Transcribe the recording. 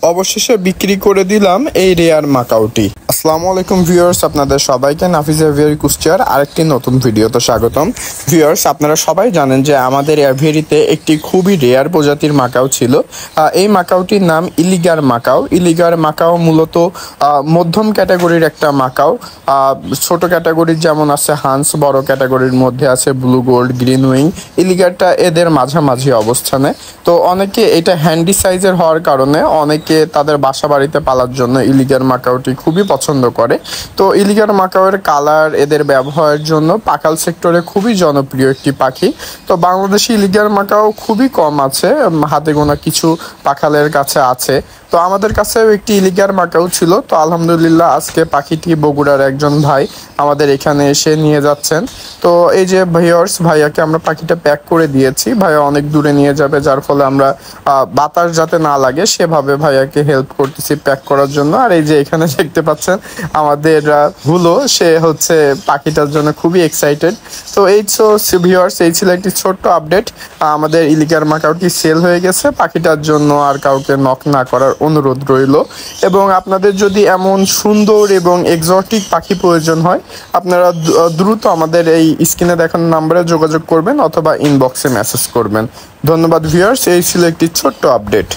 অবশেষে বিক্রি করে দিলাম এই রেয়ার মাকাওটি। আসসালামু আলাইকুম ভিউয়ার্স, আপনাদের সবাইকে নাফিজ এভিয়ারি কুষ্টিয়ার আরেকটি নতুন ভিডিওতে স্বাগতম। ভিউয়ার্স, আপনারা সবাই জানেন যে আমাদের এভিয়ারিতে একটি খুবই রেয়ার প্রজাতির মাকাও ছিল। এই মাকাওটির নাম ইলিগার মাকাও। ইলিগার মাকাও মূলত মধ্যম ক্যাটাগরির একটা মাকাও। ছোট ক্যাটাগরির যেমন আছে হান্স, বড় ক্যাটাগরির মধ্যে আছে ব্লু গোল্ড, গ্রিন উইং। ইলিগারটা এদের মাঝামাঝি অবস্থানে। তো অনেকে এটা হ্যান্ডি সাইজের হওয়ার কারণে অনেকে তাদের বাসা বাড়িতে পালার জন্য ইলিগার মাকাওটি খুবই পছন্দ করে। তো ইলিগার মাকাওয়ের কালার, এদের ব্যবহারের জন্য পাখাল সেক্টরে খুবই জনপ্রিয় একটি পাখি। তো বাংলাদেশি ইলিগার মাকাও খুবই কম আছে, হাতে গোনা কিছু পাখালের কাছে আছে। তো আমাদের কাছেও একটি ইলিগার মাকাও ছিল। তো আলহামদুলিল্লাহ আজকে পাখিটি বগুড়ার একজন ভাই আমাদের এখানে এসে নিয়ে যাচ্ছেন। তো এই যে ভিউয়ার্স, ভাইয়াকে আমরা পাখিটা প্যাক করে দিয়েছি। ভাইয়া অনেক দূরে নিয়ে যাবে, যার ফলে আমরা বাতাস যাতে না লাগে সেভাবে ভাইয়াকে হেল্প করতেছি প্যাক করার জন্য। আর এই যে এখানে দেখতে পাচ্ছেন আমাদের হুলো, সে হচ্ছে পাখিটার জন্য খুবই এক্সাইটেড। তো এই ভিউয়ার্স, এই ছিল একটি ছোট্ট আপডেট। আমাদের ইলিগার মাকাওটি সেল হয়ে গেছে। পাখিটার জন্য আর কাউকে নক না করার অনুরোধ রইল। এবং আপনাদের যদি এমন সুন্দর এবং এক্সোটিক পাখি প্রয়োজন হয়, আপনারা দ্রুত আমাদের এই স্ক্রিনে দেখানো নাম্বারে যোগাযোগ করবেন অথবা ইনবক্সে মেসেজ করবেন। ধন্যবাদ ভিউয়ার্স, এই ছিল একটি ছোট্ট আপডেট।